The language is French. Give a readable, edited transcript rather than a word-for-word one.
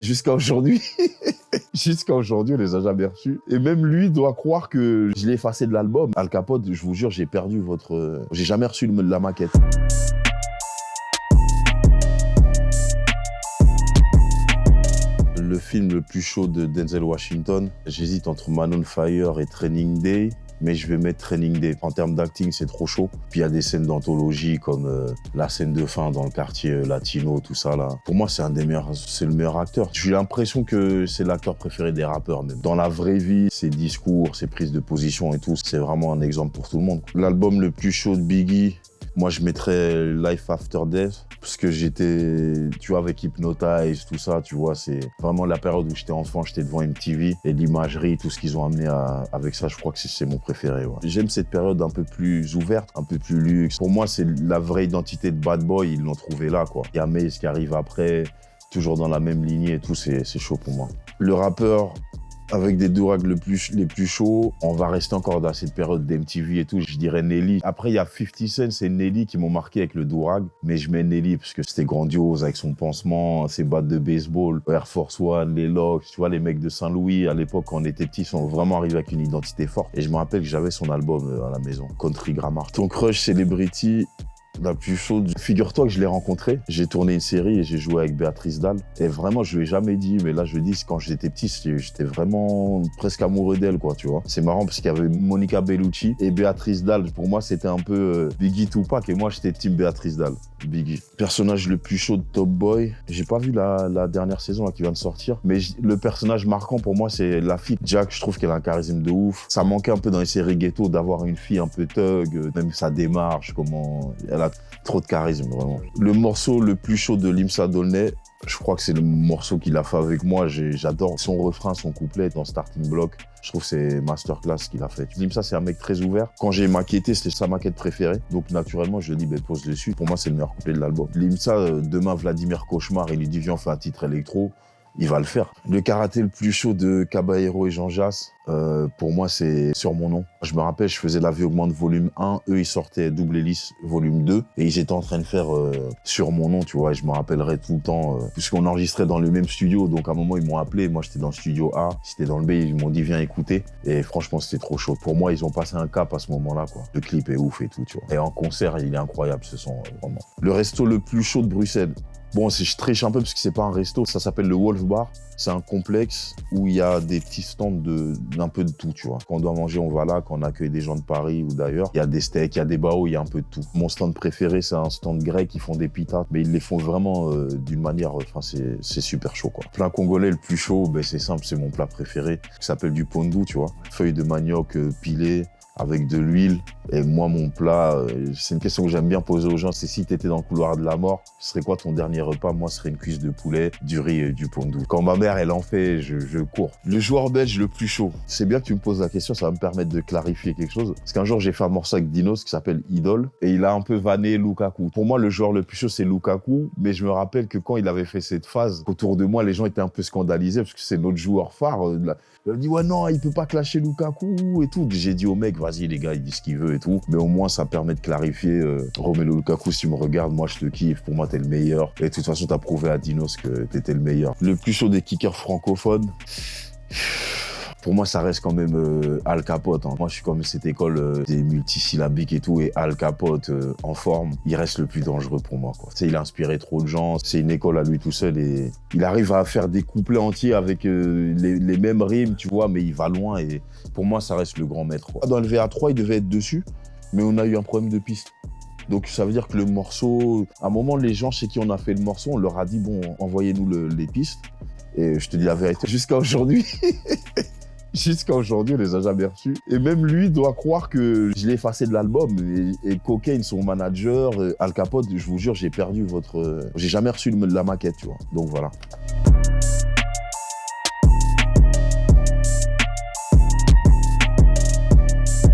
Jusqu'à aujourd'hui. Jusqu'à aujourd'hui, on les a jamais reçus. Et même lui doit croire que je l'ai effacé de l'album. Al Capote, je vous jure, j'ai perdu votre... J'ai jamais reçu la maquette. Le film le plus chaud de Denzel Washington, j'hésite entre Man on Fire et Training Day. Mais je vais mettre Training Day. En termes d'acting, c'est trop chaud. Puis il y a des scènes d'anthologie comme la scène de fin dans le quartier latino, tout ça là. Pour moi, c'est le meilleur acteur. J'ai l'impression que c'est l'acteur préféré des rappeurs même. Dans la vraie vie, ses discours, ses prises de position et tout, c'est vraiment un exemple pour tout le monde. L'album le plus chaud de Biggie, moi, je mettrais Life After Death, parce que j'étais, tu vois, avec Hypnotize, tout ça, tu vois, c'est vraiment la période où j'étais enfant, j'étais devant MTV, et l'imagerie, tout ce qu'ils ont amené avec ça, je crois que c'est mon préféré. Ouais. J'aime cette période un peu plus ouverte, un peu plus luxe. Pour moi, c'est la vraie identité de Bad Boy, ils l'ont trouvé là, quoi. Il y a Maze qui arrive après, toujours dans la même lignée et tout, c'est chaud pour moi. Le rappeur avec des durags les plus chauds, on va rester encore dans cette période d'MTV et tout, je dirais Nelly. Après, il y a 50 Cent et Nelly qui m'ont marqué avec le durag, mais je mets Nelly parce que c'était grandiose avec son pansement, ses battes de baseball, Air Force One, les locks, tu vois, les mecs de Saint-Louis, à l'époque, quand on était petits, sont vraiment arrivés avec une identité forte. Et je me rappelle que j'avais son album à la maison, Country Grammar. Ton crush Celebrity, la plus chaude, figure-toi que je l'ai rencontré. J'ai tourné une série et j'ai joué avec Béatrice Dalle. Et vraiment, je lui ai jamais dit, mais là, je le dis, quand j'étais petit, j'étais vraiment presque amoureux d'elle, quoi, tu vois. C'est marrant parce qu'il y avait Monica Bellucci et Béatrice Dalle. Pour moi, c'était un peu Biggie Tupac et moi, j'étais team Béatrice Dalle. Biggie. Personnage le plus chaud de Top Boy. J'ai pas vu la dernière saison là, qui vient de sortir, mais le personnage marquant pour moi, c'est la fille. Jack, je trouve qu'elle a un charisme de ouf. Ça manquait un peu dans les séries ghetto d'avoir une fille un peu thug, même sa démarche, comment... Elle a trop de charisme, vraiment. Le morceau le plus chaud de Limsa Dolnay, je crois que c'est le morceau qu'il a fait avec moi. J'adore son refrain, son couplet dans Starting Block. Je trouve que c'est masterclass ce qu'il a fait. Limsa, c'est un mec très ouvert. Quand j'ai maquetté, c'était sa maquette préférée. Donc naturellement, je lui ai dit, pose dessus. Pour moi, c'est le meilleur couplet de l'album. Limsa, demain, Vladimir Cauchemar, il lui dit, viens, on fait un titre électro. Il va le faire. Le karaté le plus chaud de Caballero et Jean Jass, pour moi, c'est Sur mon nom. Je me rappelle, je faisais La vie augmente volume 1. Eux, ils sortaient Double Hélice volume 2. Et ils étaient en train de faire Sur mon nom, tu vois. Et je me rappellerai tout le temps, puisqu'on enregistrait dans le même studio. Donc, à un moment, ils m'ont appelé. Moi, j'étais dans le studio A. C'était dans le B. Ils m'ont dit, viens écouter. Et franchement, c'était trop chaud. Pour moi, ils ont passé un cap à ce moment-là, quoi. Le clip est ouf et tout, tu vois. Et en concert, il est incroyable, ce son, vraiment. Le resto le plus chaud de Bruxelles. Bon, je triche un peu parce que c'est pas un resto, ça s'appelle le Wolf Bar. C'est un complexe où il y a des petits stands d'un peu de tout, tu vois. Quand on doit manger, on va là. Quand on accueille des gens de Paris ou d'ailleurs, il y a des steaks, il y a des baos, il y a un peu de tout. Mon stand préféré, c'est un stand grec, ils font des pitas, mais ils les font vraiment d'une manière, enfin, c'est super chaud, quoi. Plat congolais le plus chaud, ben, c'est simple, c'est mon plat préféré, qui s'appelle du pondu, tu vois. Feuilles de manioc pilées, avec de l'huile. Et moi, mon plat, c'est une question que j'aime bien poser aux gens, c'est si t'étais dans le couloir de la mort, ce serait quoi ton dernier repas? Moi, ce serait une cuisse de poulet, du riz et du pondu. Quand ma mère, elle en fait, je cours. Le joueur belge le plus chaud. C'est bien que tu me poses la question, ça va me permettre de clarifier quelque chose. Parce qu'un jour, j'ai fait un morceau avec Dinos qui s'appelle Idole, et il a un peu vanné Lukaku. Pour moi, le joueur le plus chaud, c'est Lukaku, mais je me rappelle que quand il avait fait cette phase, autour de moi, les gens étaient un peu scandalisés, parce que c'est notre joueur phare. Il a dit, ouais, non, il peut pas clasher Lukaku et tout. J'ai dit au mec, vas-y, les gars, il dit ce qu'il veut et tout. Mais au moins, ça permet de clarifier. Romelu Lukaku, si tu me regardes, moi, je te kiffe. Pour moi, t'es le meilleur. Et de toute façon, t'as prouvé à Dinos que t'étais le meilleur. Le plus chaud des kickers francophones. Pour moi, ça reste quand même Al Capote. Hein. Moi, je suis comme cette école des multisyllabiques et tout. Et Al Capote, en forme, il reste le plus dangereux pour moi, quoi. Tu sais, il a inspiré trop de gens. C'est une école à lui tout seul. Et il arrive à faire des couplets entiers avec les mêmes rimes, tu vois, mais il va loin. Et pour moi, ça reste le grand maître, quoi. Dans le VA3, il devait être dessus, mais on a eu un problème de piste. Donc ça veut dire que le morceau... À un moment, les gens chez qui on a fait le morceau, on leur a dit, bon, envoyez-nous les pistes. Et je te dis la vérité, jusqu'à aujourd'hui... Jusqu'à aujourd'hui, on les a jamais reçus. Et même lui doit croire que je l'ai effacé de l'album. Et Cocaine, son manager, Al Capote, je vous jure, j'ai perdu votre... J'ai jamais reçu la maquette, tu vois. Donc voilà.